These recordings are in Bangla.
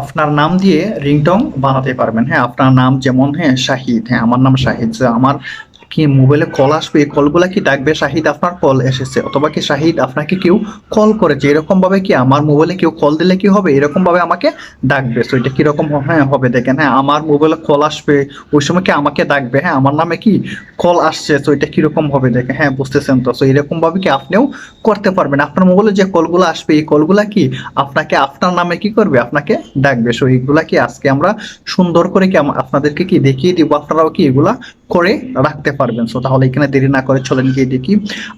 আপনার নাম দিয়ে রিংটং বানাতে পারবেন। হ্যাঁ, আপনার নাম যেমন শাহিদ, আমার নাম শাহিদ, যে আমার কি মোবাইলে কল আসবে, এই কলগুলা কি ডাকবে শাহিদ আপনার কল এসেছে, অথবা কি শাহিদ আপনাকে কেউ কল করেছে, এরকম ভাবে কি আমার মোবাইলে কেউ কল দিলে কি হবে, এরকম ভাবে আমাকে ডাকবে। সো এটা কিরকম হবে দেখেন। হ্যাঁ, আমার মোবাইলে কল আসবে, ওই সময় কি আমাকে ডাকবে, হ্যাঁ আমার নামে কি কল আসছে, তো এটা কিরকম হবে দেখেন। হ্যাঁ, বুঝতেছেন তো? সো এরকম ভাবে কি আপনিও করতে পারবেন। আপনার মোবাইলে যে কলগুলো আসবে, এই কলগুলা কি আপনাকে আপনার নামে কি করবে, আপনাকে ডাকবে। সো এইগুলা কি আজকে আমরা সুন্দর করে কি আপনাদেরকে কি দেখিয়ে দিব, আপনারাও কি এগুলা করে রাখতে পারবেন। সো তাহলে এখানে দেরি না করে চলেন গিয়ে দেখি।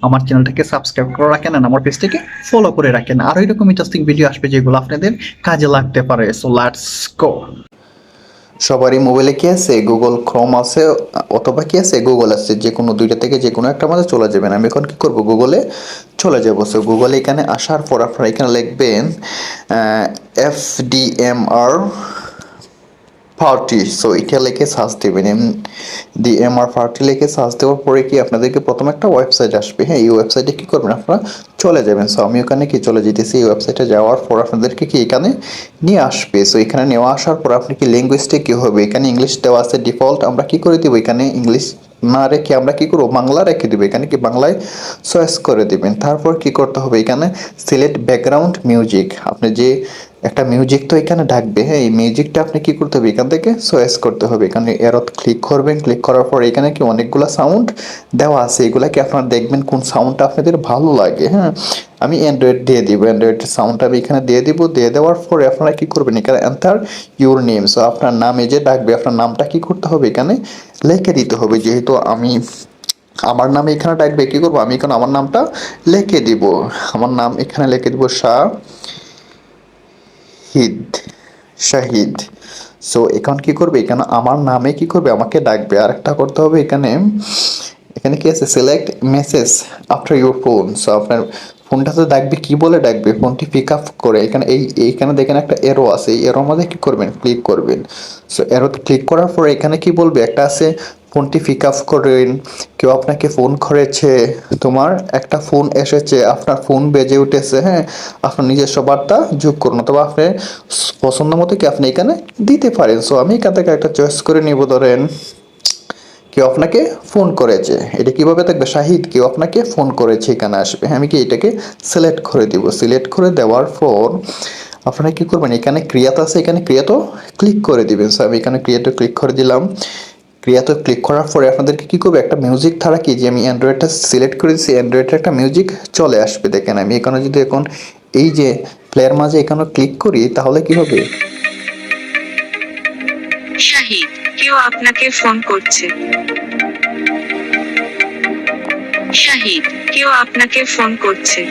আমার চ্যানেলটাকে সাবস্ক্রাইব করে রাখেন, আর আমার পেজটাকে ফলো করে রাখেন। আরো এরকম ইন্টারেস্টিং ভিডিও আসবে যেগুলো আপনাদের কাজে লাগতে পারে। So let's go. সবারই মোবাইলে কি আছে, গুগল ক্রোম আছে অথবা কি আছে, গুগল আছে, যে কোনো দুইটা থেকে যে কোনো একটা মাঝে চলে যাবেন। আমি এখন কি করব, গুগলে চলে যাব। সো গুগলে এখানে আসার পর আপনারা এখানে লিখবেন FDMR 40। সো এটা লিখে সার্চ দেবেন, DMR 40 লিখে সার্চ দেওয়ার পরে কি আপনাদেরকে প্রথম একটা ওয়েবসাইট আসবে। হ্যাঁ, এই ওয়েবসাইটে কি করবেন, আপনারা চলে যাবেন। সো আমি ওখানে কি চলে যেতেছি, এই ওয়েবসাইটে যাওয়ার পর আপনাদেরকে কি এখানে নিয়ে আসবে। সো এখানে নেওয়া আসার পর আপনি কি ল্যাঙ্গুয়েজটা কি হবে, এখানে ইংলিশ দেওয়া আছে ডিফল্ট, আমরা কি করে দিব, এখানে ইংলিশ না রেখে আমরা কি করবো, বাংলা রেখে দিব। এখানে কি বাংলায় চয়েস করে দিবেন। তারপর কি করতে হবে, এখানে সিলেক্ট ব্যাকগ্রাউন্ড মিউজিক, আপনি যে একটা মিউজিক তো এখানে ডাকবে। হ্যাঁ, এই মিউজিকটা আপনি কি করতে হবে, এখান থেকে চয়েস করতে হবে। এখানে এরত ক্লিক করবেন, ক্লিক করার পর এখানে কি অনেকগুলো সাউন্ড দেওয়া আছে, এগুলা কি আপনারা দেখবেন কোন সাউন্ডটা আপনাদের ভালো লাগে। হ্যাঁ, আমি অ্যান্ড্রয়েড দিয়ে দিব, অ্যান্ড্রয়েডের সাউন্ডটা আমি এখানে দিয়ে দিব। দিয়ে দেওয়ার পরে আপনারা কি করবেন, এখানে এন্টার ইউর নেম। সো আপনার নামে যে ডাকবে, আপনার নামটা কি করতে হবে, এখানে লিখে দিতে হবে। যেহেতু আমি আমার নামে এখানে ডাকবে, কি করবো, আমি এখানে আমার নামটা লিখে দিব। আমার নাম এখানে লিখে দিব শাহিদ, শাহিদ। সো এখন কি করবে, এখানে আমার নামে কি করবে, আমাকে ডাকবে। আর একটা করতে হবে, এখানে এখানে কি আছে, select message after your phone. So আপনার ফোনটাতে ডাকবে, কি বলে ডাকবে, ফোনটি পিক আপ করে। এখানে এইখানে দেখেন একটা এরো আছে, এই এরোর মধ্যে কি করবেন, ক্লিক করবেন। সো এরোতে ক্লিক করার পরে এখানে কি বলবে, একটা আছে ফোনটি পিক আপ করেন, কেউ আপনাকে ফোন করেছে, তোমার একটা ফোন এসেছে, আপনার ফোন বেজে উঠেছে। হ্যাঁ, আপনার নিজস্ব বার্তা যোগ করুন, অথবা আপনার পছন্দ মতো কি আপনি এখানে দিতে পারেন। সো আমি এখান থেকে একটা চয়েস করে নিব। ধরেন কেউ আপনাকে ফোন করেছে, এটা কিভাবে থাকবে, শাহিদ কেউ আপনাকে ফোন করেছে, এখানে আসবে। হ্যাঁ, আমি কি এটাকে সিলেক্ট করে দিব। সিলেক্ট করে দেওয়ার পর আপনারা কি করবেন, এখানে ক্রিয়াত আছে, এখানে ক্রিয়াতো ক্লিক করে দিবেন। সো আমি এখানে ক্রিয়াতো ক্লিক করে দিলাম। ক্রিয়াতে ক্লিক করার পরে আপনাদেরকে কি করবে, একটা মিউজিক ছাড়া কি, যে আমি অ্যান্ড্রয়েডটা সিলেক্ট করে দিচ্ছি, অ্যান্ড্রয়েডের একটা মিউজিক চলে আসবে। দেখেন আমি এখানে যদি এখন এই যে প্লেয়ার মাঝে এখানে ক্লিক করি, তাহলে কি হবে, শাহিদ কেউ আপনাকে ফোন করছে। শাহিদ কেউ আপনাকে ফোন করছে।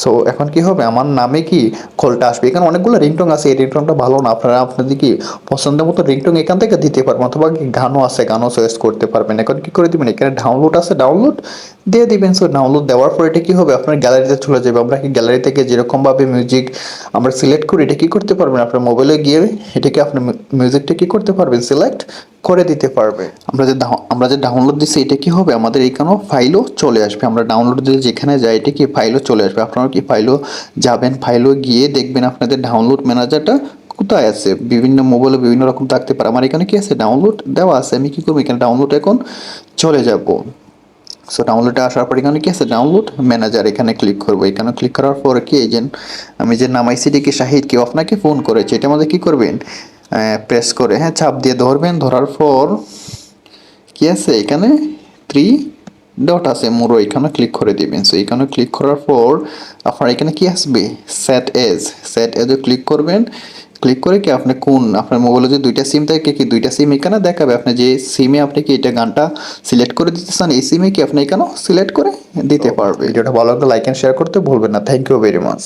সো এখন কি হবে, আমার নামে কি কলটা আসবে। এখানে অনেকগুলো রিংটোন আছে, এই রিংটোনটা ভালো না, আপনারা আপনাদের কি পছন্দের মতো রিংটোন এখান থেকে দিতে পারবেন, অথবা কি গানও আছে, গানও চয়েস করতে পারবেন। এখন কি করে দিবেন, এখানে ডাউনলোড আছে, ডাউনলোড দিয়ে দিবেন। সো ডাউনলোড দেওয়ার পর এটা কি হবে, আপনার গ্যালারিতে চলে যাবে। আমরা কি গ্যালারি থেকে যেরকমভাবে মিউজিক আমরা সিলেক্ট করি, এটা কি করতে পারবেন, আপনার মোবাইলে গিয়ে এটাকে আপনার মিউজিকটা কি করতে পারবেন, সিলেক্ট করে দিতে পারবে। আমরা যে ডাউনলোড দিচ্ছি, এটা কি হবে, আমাদের এখানেও ফাইলও চলে আসবে। আমরা ডাউনলোড দিয়ে যেখানে যাই, এটা কি ফাইলও চলে আসবে। আপনারা কি ফাইলও যাবেন, ফাইলও গিয়ে দেখবেন আপনাদের ডাউনলোড ম্যানেজারটা কোথায় আছে। বিভিন্ন মোবাইলে বিভিন্ন রকম থাকতে পারে, আমার এখানে কি আছে, ডাউনলোড দেওয়া আছে। আমি কি করবো, এখানে ডাউনলোড এখন চলে যাব। সো ডাউনলোডে আসার পর এখানে কি আছে, ডাউনলোড ম্যানেজার, এখানে ক্লিক করবো। এখানে ক্লিক করার পর কি, এই যে আমি যে নামাইছি কি শাহিদ কেউ আপনাকে ফোন করেছে, এটা আমাদের কি করবেন, প্রেস করে, হ্যাঁ চাপ দিয়ে ধরবেন। ধরার পর কি আছে, এখানে থ্রি ডট আছে, মোরো এখানে ক্লিক করে দিবেন। সো এখানে ক্লিক করার পর আপনার এখানে কি আসবে, সেট এজে ক্লিক করবেন। ক্লিক করে কি আপনি কোন, আপনার মোবাইলে যে দুইটা সিম থাকে, কি দুইটা সিম এখানে দেখাবে। আপনি যে সিমে আপনি কি এটা গানটা সিলেক্ট করে দিতে চান, এই সিমে কি আপনি এখানেও সিলেক্ট করে দিতে পারবে। ভিডিওটা ভালো লাগলে লাইক এন্ড শেয়ার করতে ভুলবেন না। Thank you very much.